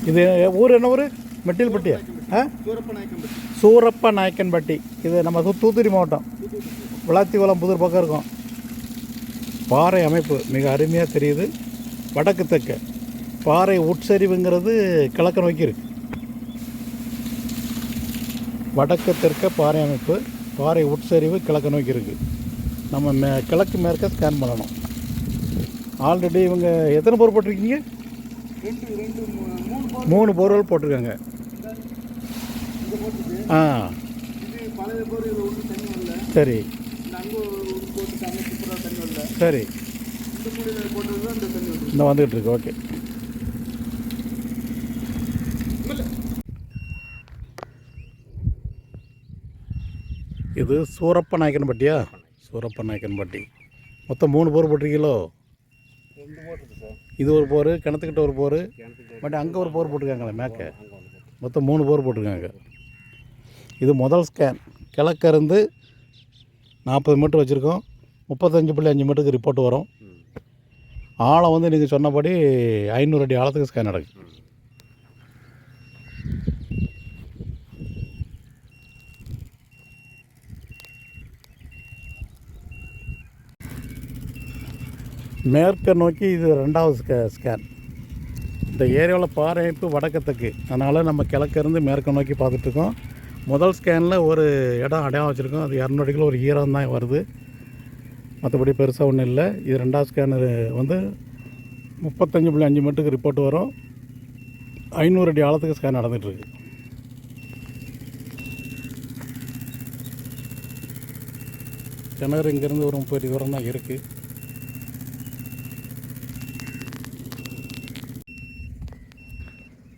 இது ஊர் என்ன ஊர்? மெட்டில்பட்டியா? சூரப்ப நாயக்கன்பட்டி. இது நம்ம தூத்துக்குடி மாவட்டம், விளாத்திக்குளம் புதூர் பக்கம் இருக்கும். பாறை அமைப்பு மிக அருமையாக தெரியுது. வடக்கு தெற்கு பாறை உட்சரிவுங்கிறது கிழக்கு நோக்கி இருக்குது. வடக்கு தெற்க பாறை அமைப்பு, பாறை உட்சரிவு கிழக்கு நோக்கி இருக்குது. நம்ம கிழக்கு மேற்க ஸ்கேன் பண்ணணும். ஆல்ரெடி இவங்க எத்தனை போர் போட்டிருக்கீங்க? 3 போர்வெல் போட்டிருக்காங்க. ஆ சரி சரி, இந்த வந்துக்கிட்டு இருக்கு. ஓகே. இது சூரப்ப நாயக்கன்பட்டியா? சூரப்ப நாயக்கன்பட்டி. மொத்தம் 3 போர் போட்டிருக்கீங்களோ? இது ஒரு போர், கிணத்துக்கிட்ட ஒரு போர், பட் அங்கே ஒரு போர் போட்டிருக்காங்களே மேற்க. மொத்தம் 3 போர் போட்டிருக்காங்க. இது முதல் ஸ்கேன். கிழக்கிருந்து 40 மீட்டர் வச்சுருக்கோம். 35.5 மீட்டருக்கு ரிப்போர்ட் வரும். ஆழம் வந்து நீங்கள் சொன்னபடி 500 அடி ஆழத்துக்கு ஸ்கேன் நடக்கும். மேற்க நோக்கி இது 2வது ஸ்கேன். இந்த ஏரியாவில் பாறை அமைப்பு வடக்கத்துக்கு, அதனால் நம்ம கிழக்கிருந்து மேற்க நோக்கி பார்த்துட்ருக்கோம். முதல் ஸ்கேனில் ஒரு இடம் அடையாளம் வச்சுருக்கோம். அது 200 அடிக்குள்ள ஒரு ஈரம் தான் வருது, மற்றபடி பெருசாக ஒன்றும் இல்லை. இது 2வது ஸ்கேனு வந்து 35.5 மீட்டருக்கு ரிப்போர்ட் வரும். 500 அடி ஆழத்துக்கு ஸ்கேன் நடந்துகிட்ருக்கு. கிணறு இங்கேருந்து ஒரு 30 அடி தூரம் தான் இருக்குது.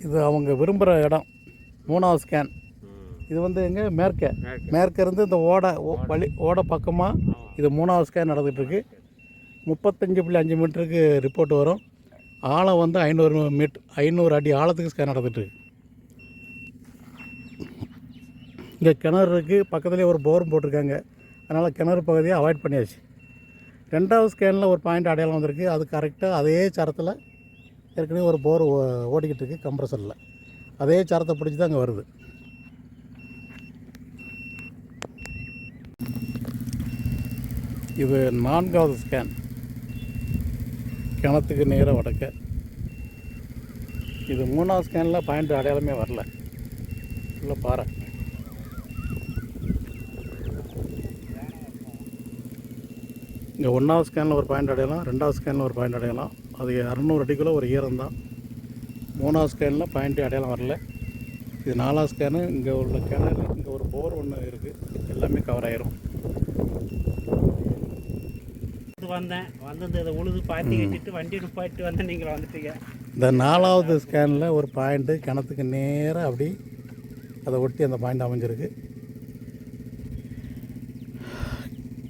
இது அவங்க விரும்புகிற இடம். 3வது ஸ்கேன். இது வந்து எங்கே மேற்கிருந்து இந்த ஓடை பக்கமாக இது 3வது ஸ்கேன் நடந்துகிட்ருக்கு. 35.5 மீட்டருக்கு ரிப்போர்ட் வரும். ஆழம் வந்து 500 அடி ஆழத்துக்கு ஸ்கேன் நடந்துகிட்ருக்கு. இங்கே கிணறு இருக்குது, பக்கத்துலேயே ஒரு போரும் போட்டிருக்காங்க. அதனால் கிணறு பகுதியை அவாய்ட் பண்ணியாச்சு. 2வது ஸ்கேனில் ஒரு பாயிண்ட் அடையாளம் வந்திருக்கு. அது கரெக்டாக அதே சரத்தில் ஏற்கனவே ஒரு போர் ஓடிக்கிட்டு இருக்குது கம்ப்ரஸரில். அதே சரத்தை பிடிச்சி தான் அங்கே வருது. இது 4வது ஸ்கேன். கிணத்துக்கு நேராக வடக்க. இது 3வது ஸ்கேனில் பாயிண்ட் அடையாளமே வரல, இல்லை பாறை. இங்கே 1வது ஸ்கேனில் ஒரு பாயிண்ட் அடையலாம், 2வது ஸ்கேனில் ஒரு பாயிண்ட் அடையலாம். அது 200 அடிக்குள்ளே ஒரு ஈரம் தான். 3வது ஸ்கேனில் பாயிண்ட்டு அடையாளம் வரல. இது 4வது ஸ்கேனு. இங்கே உள்ள கிணறு, இங்கே ஒரு போர் ஒன்று இருக்குது. எல்லாமே கவர் ஆயிரும். வந்து இதை உழுது பாத்தி வச்சுட்டு வண்டி நிப்பாட்டி வந்து நீங்கள் வந்துட்டீங்க. இந்த 4வது ஸ்கேனில் ஒரு பாயிண்ட்டு கிணத்துக்கு நேராக அப்படி அதை ஒட்டி அந்த பாயிண்ட் அமைஞ்சிருக்கு.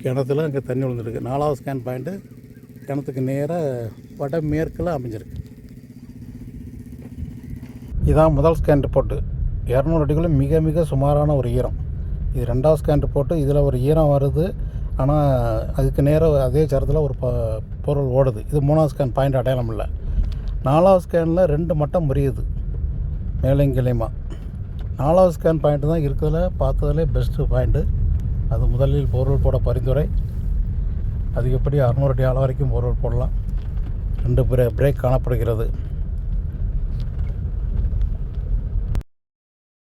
கிணத்துல அங்கே தண்ணி விழுந்துருக்கு. 4வது ஸ்கேன் பாயிண்ட்டு கிணத்துக்கு நேராக வடமேற்கில் அமைஞ்சிருக்கு. இதான் முதல் ஸ்கேன் ரிப்போர்ட்டு. 200 அடிக்குள்ளே மிக மிக சுமாரான ஒரு ஈரம். இது 2வது ஸ்கேன் ரிப்போர்ட்டு. இதில் ஒரு ஈரம் வருது, ஆனால் அதுக்கு நேராக அதே சரத்தில் ஒரு பொருள் ஓடுது. இது 3வது ஸ்கேன் பாயிண்ட் அடையாளம் இல்லை. 4வது ஸ்கேனில் 2 மட்டம் முறியுது மேலையும் கிளையுமா. 4வது ஸ்கேன் பாயிண்ட்டு தான் இருக்கிறதுல பார்த்ததுலே பெஸ்ட்டு பாயிண்ட்டு. அது முதலில் பொருள் போட பரிந்துரை. அதிகப்படி 600 அடி ஆழம் வரைக்கும் பொருள் போடலாம். 2 பிரேக் காணப்படுகிறது.